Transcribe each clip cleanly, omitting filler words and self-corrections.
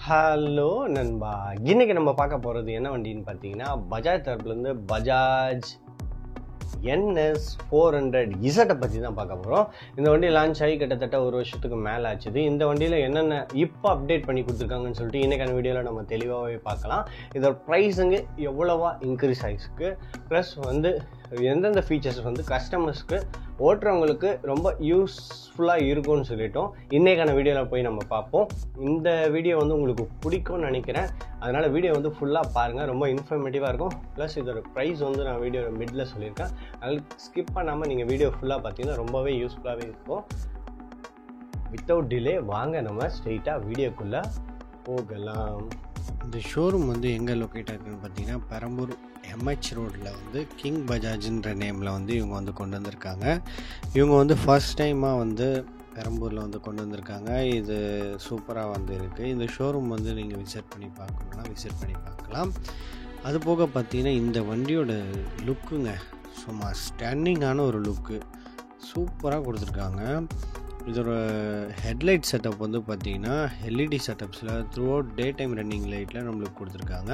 Hello நண்பா, இன்னைக்கு நம்ம பார்க்க போகிறது என்ன வண்டின்னு பார்த்தீங்கன்னா, பஜாஜ் தரப்புலேருந்து பஜாஜ் என்எஸ் 400 இசட்டை பற்றி தான் பார்க்க போகிறோம். இந்த வண்டி லான்ச் ஆகி கிட்டத்தட்ட ஒரு வருஷத்துக்கு மேலே ஆச்சுது. இந்த வண்டியில் என்னென்ன இப்போ அப்டேட் பண்ணி கொடுத்துருக்காங்கன்னு சொல்லிட்டு இன்றைக்கான வீடியோவில் நம்ம தெளிவாகவே பார்க்கலாம். இதோட ப்ரைஸுங்க எவ்வளவா இன்க்ரீஸ் ஆகிருக்கு, ப்ளஸ் எந்தெந்த ஃபீச்சர்ஸ் கஸ்டமர்ஸ்க்கு ஓட்டுறவங்களுக்கு ரொம்ப யூஸ்ஃபுல்லாக இருக்கும்னு சொல்லிட்டோம். இன்றைக்கான வீடியோவில் போய் நம்ம பார்ப்போம். இந்த வீடியோ உங்களுக்கு பிடிக்கும்னு நினைக்கிறேன். அதனால் வீடியோ ஃபுல்லாக பாருங்கள், ரொம்ப இன்ஃபர்மேட்டிவாக இருக்கும். ப்ளஸ் இதோட ப்ரைஸ் நான் வீடியோ மிடில் சொல்லியிருக்கேன். அதனால் ஸ்கிப் பண்ணாமல் நீங்கள் வீடியோ ஃபுல்லாக பார்த்தீங்கன்னா ரொம்பவே யூஸ்ஃபுல்லாகவே இருக்கும். வித்தவுட் டிலே வாங்க நம்ம ஸ்ட்ரெயிட்டாக வீடியோக்குள்ளே போகலாம். இந்த ஷோரூம் எங்கே லொக்கேட் ஆகுதுன்னு பார்த்தீங்கன்னா, பெரம்பூர் எம்ஹெச் ரோட்டில் கிங் பஜாஜ்ன்ற நேமில் இவங்க கொண்டு வந்திருக்காங்க. இவங்க ஃபர்ஸ்ட் டைமாக பெரம்பூரில் கொண்டு வந்திருக்காங்க. இது சூப்பராக இருக்குது. இந்த ஷோரூம் நீங்கள் விசிட் பண்ணி பார்க்கணுன்னா விசிட் பண்ணி பார்க்கலாம். அது போக பார்த்தீங்கன்னா, இந்த வண்டியோட லுக்குங்க சும்மா ஸ்டன்னிங்கான ஒரு லுக்கு சூப்பராக கொடுத்துருக்காங்க. இதோட ஹெட்லைட் செட்டப் பார்த்தீங்கன்னா எல்இடி செட்டப்ஸில் throughout day time running லைட்டில் நம்மளுக்கு கொடுத்துருக்காங்க.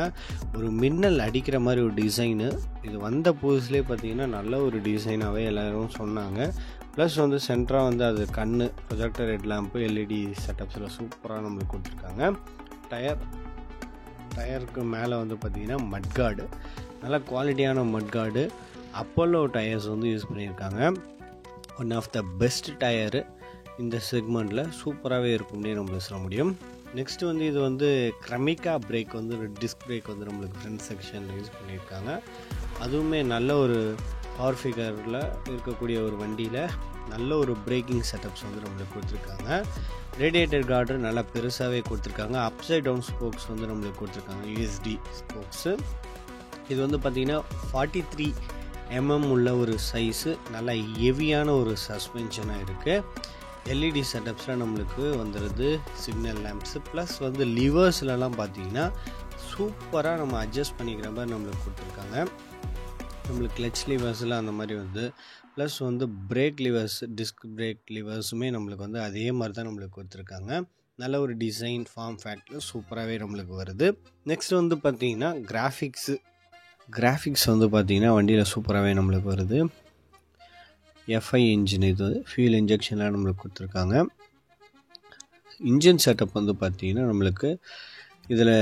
ஒரு மின்னல் அடிக்கிற மாதிரி ஒரு டிசைனு. இது வந்த புதுசுலேயே பார்த்தீங்கன்னா நல்ல ஒரு டிசைனாகவே எல்லோரும் சொன்னாங்க. ப்ளஸ் சென்டராக அது கண்ணு ப்ரொஜெக்டர் ஹெட் லேம்ப்பு எல்இடி செட்டப்ஸில் சூப்பராக நம்மளுக்கு கொடுத்துருக்காங்க. டயருக்கு மேலே பார்த்தீங்கன்னா மட்கார்டு, நல்ல குவாலிட்டியான மட்கார்டு. அப்போலோ டயர்ஸ் யூஸ் பண்ணியிருக்காங்க. One of the best tyre இந்த செக்மெண்ட்டில் சூப்பராகவே இருக்கும்னே நம்மளுக்கு சொல்ல முடியும். நெக்ஸ்ட் இது க்ரமிகா பிரேக் ஒரு டிஸ்க் பிரேக் நம்மளுக்கு ஃப்ரண்ட் செக்ஷனில் யூஸ் பண்ணியிருக்காங்க. அதுவுமே நல்ல ஒரு பவர் ஃபிகரில் இருக்கக்கூடிய ஒரு வண்டியில் நல்ல ஒரு பிரேக்கிங் செட்டப்ஸ் நம்மளுக்கு கொடுத்துருக்காங்க. ரேடியேட்டர் கார்டு நல்லா பெருசாகவே கொடுத்துருக்காங்க. அப்சைட் டவுன் ஸ்போக்ஸ் நம்மளுக்கு கொடுத்துருக்காங்க, யூஎஸ்டி ஸ்போக்ஸு. இது பார்த்திங்கன்னா 43 mm உள்ள ஒரு சைஸு, நல்லா ஹெவியான ஒரு சஸ்பென்ஷனாக இருக்குது. எல்இடி செட்டப்ஸில் நம்மளுக்கு வந்துடுது சிக்னல் லேம்ப்ஸு. ப்ளஸ் லிவர்ஸ்லலாம் பார்த்திங்கன்னா சூப்பராக நம்ம அட்ஜஸ்ட் பண்ணிக்கிற மாதிரி நம்மளுக்கு கொடுத்துருக்காங்க. நம்மளுக்கு கிளச் லிவர்ஸில் அந்த மாதிரி plus brake levers, disc brake லிவர்ஸுமே நம்மளுக்கு அதே மாதிரி தான் நம்மளுக்கு கொடுத்துருக்காங்க. நல்ல ஒரு டிசைன் ஃபார்ம் ஃபேக்டில் சூப்பராகவே நம்மளுக்கு வருது. நெக்ஸ்ட் பார்த்திங்கன்னா கிராஃபிக்ஸ் பார்த்திங்கன்னா வண்டியில் சூப்பராகவே நம்மளுக்கு வருது. எஃப்ஐ இன்ஜின், இது ஃபியூல் இன்ஜெக்ஷன்லாம் நம்மளுக்கு கொடுத்துருக்காங்க. இன்ஜின் செட்டப் பார்த்திங்கன்னா நம்மளுக்கு இதில்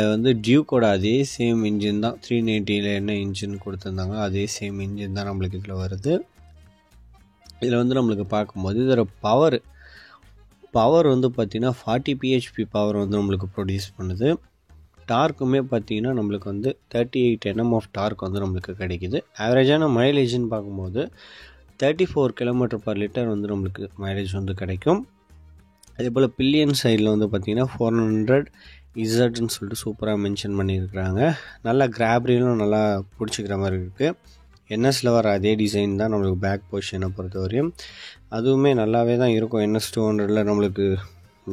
டியூக்கோட அதே சேம் இன்ஜின் தான். 390 என்ன இன்ஜின் கொடுத்துருந்தாங்க அதே சேம் இன்ஜின் தான் நம்மளுக்கு இதில் வருது. இதில் நம்மளுக்கு பார்க்கும்போது இதோட பவர் பார்த்திங்கன்னா 40 PHP பவர் நம்மளுக்கு ப்ரொடியூஸ் பண்ணுது. டார்க்குமே பார்த்திங்கன்னா நம்மளுக்கு 38 Nm ஆஃப் டார்க் நம்மளுக்கு கிடைக்கிது. ஆவரேஜான மைலேஜ்னு பார்க்கும்போது 34 km/L நம்மளுக்கு மைலேஜ் கிடைக்கும். அதே போல் பில்லியன் சைடில் பார்த்திங்கன்னா 400 இசட்னு சொல்லிட்டு சூப்பராக மென்ஷன் பண்ணியிருக்கிறாங்க. நல்லா கிராப்ரிலும் நல்லா பிடிச்சிக்கிற மாதிரி இருக்குது. என்எஸில் வர அதே டிசைன் தான் நம்மளுக்கு பேக் பொசிஷனை பொறுத்தவரையும். அதுவுமே நல்லாவே தான் இருக்கும். என்எஸ் 200 நம்மளுக்கு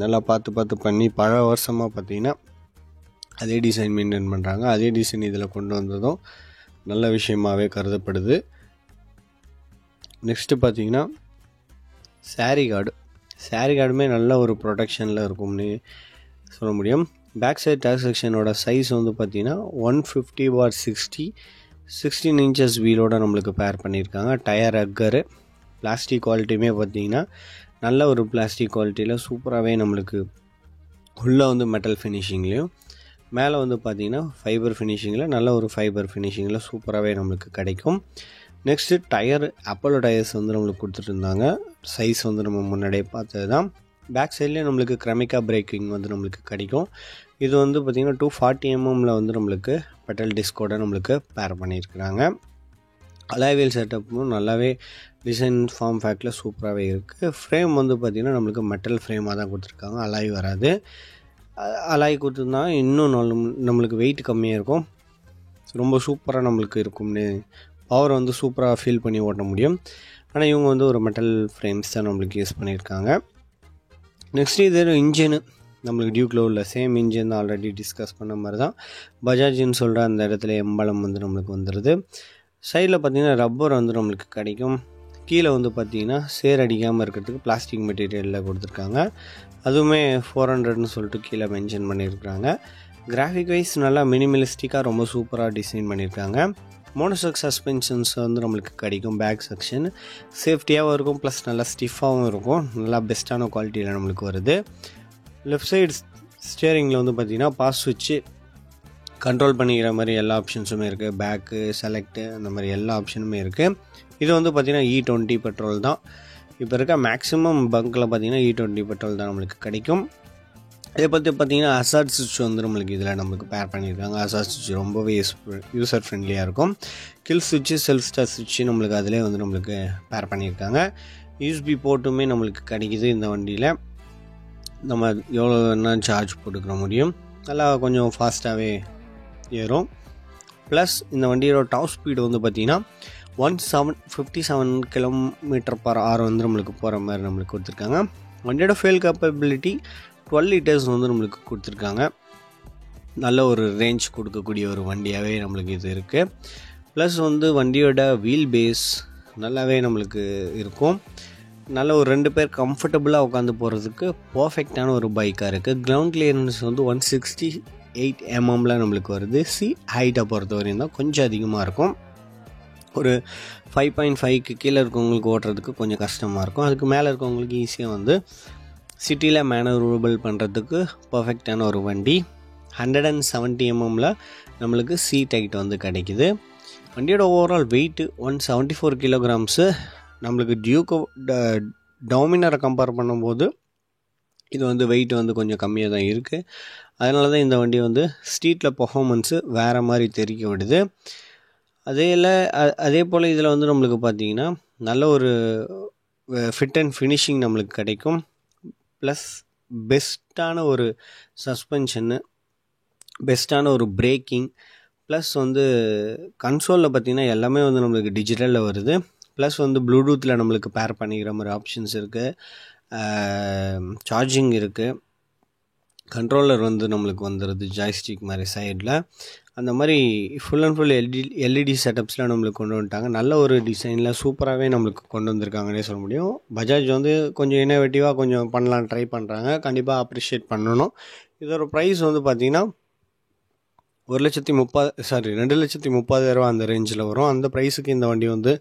நல்லா பார்த்து பண்ணி பல வருஷமாக பார்த்திங்கன்னா அதே டிசைன் மெயின்டைன் பண்ணுறாங்க. அதே டிசைன் இதில் கொண்டு வந்ததும் நல்ல விஷயமாகவே கருதப்படுது. நெக்ஸ்ட்டு பார்த்திங்கன்னா சாரி கார்டுமே நல்ல ஒரு ப்ரொடெக்ஷனில் இருக்கும்னு சொல்ல முடியும். பேக் சைட் டயர் செக்ஷனோட சைஸ் பார்த்திங்கன்னா 150/16 inches வீலோடு நம்மளுக்கு பேர் பண்ணியிருக்காங்க. டயர் அக்கரு பிளாஸ்டிக் குவாலிட்டியுமே பார்த்திங்கன்னா நல்ல ஒரு பிளாஸ்டிக் குவாலிட்டியில் சூப்பராகவே நம்மளுக்கு உள்ளே மெட்டல் ஃபினிஷிங்லேயும் மேலே பார்த்திங்கன்னா ஃபைபர் ஃபினிஷிங்கில் நல்ல ஒரு ஃபைபர் ஃபினிஷிங்கில் சூப்பராகவே நம்மளுக்கு கிடைக்கும். நெக்ஸ்ட்டு டயர் அப்போலோ டயர்ஸ் நம்மளுக்கு கொடுத்துட்டு இருந்தாங்க. சைஸ் நம்ம முன்னாடியே பார்த்தது தான். பேக் சைட்லேயே நம்மளுக்கு க்ரமிகா பிரேக்கிங் நம்மளுக்கு கிடைக்கும். இது பார்த்திங்கன்னா 240 mm நம்மளுக்கு பெட்டல் டிஸ்கோட நம்மளுக்கு பேர் பண்ணியிருக்கிறாங்க. அலாய்வீல் செட்டப்பும் நல்லாவே டிசைன் ஃபார்ம் ஃபேக்டில் சூப்பராகவே இருக்குது. ஃப்ரேம் பார்த்திங்கன்னா நம்மளுக்கு மெட்டல் ஃப்ரேமாக தான் கொடுத்துருக்காங்க, அலாய் வராது. அலாய் கொடுத்துருந்தா இன்னும் நம்மளுக்கு வெயிட் கம்மியாக இருக்கும், ரொம்ப சூப்பராக நம்மளுக்கு இருக்கும்னு பவர் சூப்பராக ஃபீல் பண்ணி ஓட்ட முடியும். ஆனால் இவங்க ஒரு மெட்டல் ஃப்ரேம்ஸ் தான் நம்மளுக்கு யூஸ் பண்ணியிருக்காங்க. நெக்ஸ்ட் இது இன்ஜினு நம்மளுக்கு டியூக்கில் உள்ள சேம் இன்ஜின் தான், ஆல்ரெடி டிஸ்கஸ் பண்ண மாதிரி தான். பஜாஜ்னு சொல்கிற அந்த இடத்துல எம்பளம் நம்மளுக்கு வந்துடுது. சைடில் பார்த்திங்கன்னா ரப்பர் நம்மளுக்கு கிடைக்கும். கீழே வந்து பார்த்திங்கன்னா சேர் அடிக்காமல் இருக்கிறதுக்கு பிளாஸ்டிக் மெட்டீரியலில் கொடுத்துருக்காங்க. அதுவுமே 400ன்னு சொல்லிட்டு கீழே மென்ஷன் பண்ணியிருக்காங்க. கிராஃபிக் வைஸ் நல்லா மினிமலிஸ்டிக்காக ரொம்ப சூப்பராக டிசைன் பண்ணியிருக்காங்க. மோனோஷாக் சஸ்பென்ஷன்ஸ் வந்து நம்மளுக்கு கிடைக்கும். பேக் செக்ஷன் சேஃப்டியாகவும் இருக்கும், ப்ளஸ் நல்லா ஸ்டிஃபாகவும் இருக்கும். நல்லா பெஸ்ட்டான குவாலிட்டியில் நம்மளுக்கு வருது. லெஃப்ட் சைடு ஸ்டியரிங்கில் வந்து பார்த்திங்கன்னா பாஸ் சுவிட்சு கண்ட்ரோல் பண்ணிக்கிற மாதிரி எல்லா ஆப்ஷன்ஸுமே இருக்குது. பேக்கு, செலக்டு, அந்த மாதிரி எல்லா ஆப்ஷனுமே இருக்குது. இது வந்து பார்த்திங்கன்னா E20 பெட்ரோல் தான். இப்போ இருக்க மேக்ஸிமம் பங்க்கில் பார்த்திங்கன்னா E20 பெட்ரோல் தான் நம்மளுக்கு கிடைக்கும். இதை பற்றி பார்த்திங்கன்னா ஹசார்ட் சுவிட்ச் வந்து நம்மளுக்கு இதில் நம்மளுக்கு பேர் பண்ணியிருக்காங்க. ஹசார்ட் சுவிட்ச் ரொம்பவே யூசர் ஃப்ரெண்ட்லியாக இருக்கும். கில் சுவிட்சு, செல்ஃப் ஸ்டார்ட் சுவிட்சு நம்மளுக்கு அதிலே வந்து நம்மளுக்கு பேர் பண்ணியிருக்காங்க. USB போர்ட்டுமே நம்மளுக்கு கிடைக்கிது இந்த வண்டியில். நம்ம எவ்வளோ வேணால் சார்ஜ் போட்டுக்கிற முடியும். நல்லா கொஞ்சம் ஃபாஸ்ட்டாகவே ஏறும். ப்ளஸ் இந்த வண்டியோட டாப் ஸ்பீடு வந்து பார்த்திங்கன்னா 57 km/h வந்து நம்மளுக்கு போகிற மாதிரி நம்மளுக்கு கொடுத்துருக்காங்க. வண்டியோட ஃபியூல் கேப்பபிலிட்டி 12 liters வந்து நம்மளுக்கு கொடுத்துருக்காங்க. நல்ல ஒரு ரேஞ்ச் கொடுக்கக்கூடிய ஒரு வண்டியாகவே நம்மளுக்கு இது இருக்குது. ப்ளஸ் வந்து வண்டியோட வீல் பேஸ் நல்லாவே நம்மளுக்கு இருக்கும். நல்ல ஒரு 2 பேர் கம்ஃபர்டபுளாக உட்காந்து போகிறதுக்கு பர்ஃபெக்டான ஒரு பைக்காக இருக்குது. கிரவுண்ட் கிளியரன்ஸ் வந்து 168 mm நம்மளுக்கு வருது. ஹைட்டை பொறுத்த வரையும் தான் கொஞ்சம் அதிகமாக இருக்கும். ஒரு 5.5க்கு கீழே இருக்கவங்களுக்கு ஓட்டுறதுக்கு கொஞ்சம் கஷ்டமாக இருக்கும். அதுக்கு மேலே இருக்கவங்களுக்கு ஈஸியாக வந்து சிட்டியில் மேனூவரபிள் பண்ணுறதுக்கு பர்ஃபெக்டான ஒரு வண்டி. 170 mm நம்மளுக்கு சீட் ஹைட் வந்து கிடைக்கிது. வண்டியோட ஓவரால் வெயிட்டு 174 kilograms. நம்மளுக்கு டாமினரை கம்பேர் பண்ணும்போது இது வந்து வெயிட் வந்து கொஞ்சம் கம்மியாக தான் இருக்குது. அதனால தான் இந்த வண்டி வந்து ஸ்ட்ரீட்டில் பர்ஃபார்மன்ஸு வேறு மாதிரி தெரிவிக்க விடுது. அதே போல் இதில் வந்து நம்மளுக்கு பார்த்திங்கன்னா நல்ல ஒரு ஃபிட் அண்ட் ஃபினிஷிங் நம்மளுக்கு கிடைக்கும். ப்ளஸ் பெஸ்ட்டான ஒரு சஸ்பென்ஷனு, பெஸ்ட்டான ஒரு பிரேக்கிங், ப்ளஸ் வந்து கன்சோலில் பார்த்திங்கன்னா எல்லாமே வந்து நம்மளுக்கு டிஜிட்டலில் வருது. ப்ளஸ் வந்து ப்ளூடூத்தில் நம்மளுக்கு பேர் பண்ணிக்கிற மாதிரி ஆப்ஷன்ஸ் இருக்குது. சார்ஜிங் இருக்குது. கண்ட்ரோலர் வந்து நம்மளுக்கு வந்துடுது ஜாய்ஸ்டிக் மாதிரி சைடில். அந்த மாதிரி ஃபுல் அண்ட் ஃபுல் எல்இடி செட்டப்ஸில் நம்மளுக்கு கொண்டு வந்துட்டாங்க. நல்ல ஒரு டிசைனில் சூப்பராகவே நம்மளுக்கு கொண்டு வந்திருக்காங்கன்னே சொல்ல முடியும். பஜாஜ் வந்து கொஞ்சம் இன்னோவேட்டிவாக கொஞ்சம் பண்ணலாம் ட்ரை பண்ணுறாங்க. கண்டிப்பாக அப்ரிஷியேட் பண்ணணும். இதோட ப்ரைஸ் வந்து பார்த்திங்கன்னா 2,30,000 அந்த ரேஞ்சில் வரும். அந்த ப்ரைஸுக்கு இந்த வண்டி வந்து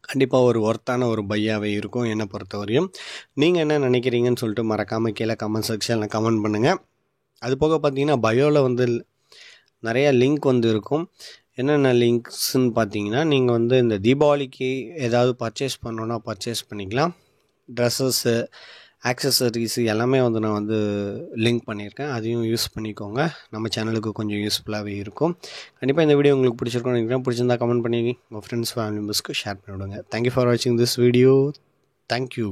கண்டிப்பாக ஒரு ஒர்த்தான ஒரு பையாகவே இருக்கும் என்னை பொறுத்தவரையும். நீங்கள் என்ன நினைக்கிறீங்கன்னு சொல்லிட்டு மறக்காமல் கீழே கமெண்ட் செக்ஷனில் கமெண்ட் பண்ணுங்கள். அது போக பார்த்தீங்கன்னா பயோவில் வந்து நிறையா லிங்க் வந்து இருக்கும். என்னென்ன லிங்க்ஸ்ன்னு பார்த்தீங்கன்னா நீங்கள் வந்து இந்த தீபாவளிக்கு ஏதாவது பர்ச்சேஸ் பண்ணோன்னா பர்ச்சேஸ் பண்ணிக்கலாம். ட்ரெஸ்ஸஸ்ஸு, ஆக்சசரிஸு எல்லாமே வந்து நான் வந்து லிங்க் பண்ணியிருக்கேன். அதையும் யூஸ் பண்ணிக்கோங்க. நம்ம சேனலுக்கு கொஞ்சம் யூஸ்ஃபுல்லாகவே இருக்கும். கண்டிப்பாக இந்த வீடியோ உங்களுக்கு பிடிச்சிருக்கோன்னு நினைக்கிறேன். பிடிச்சிருந்தா கமெண்ட் பண்ணி உங்கள் ஃப்ரெண்ட்ஸ், ஃபேமிலி மெம்பர்ஸ்க்கு ஷேர் பண்ணிவிடுங்க. தேங்க்யூ ஃபார் வாட்சிங் திஸ் வீடியோ. தேங்க்யூ.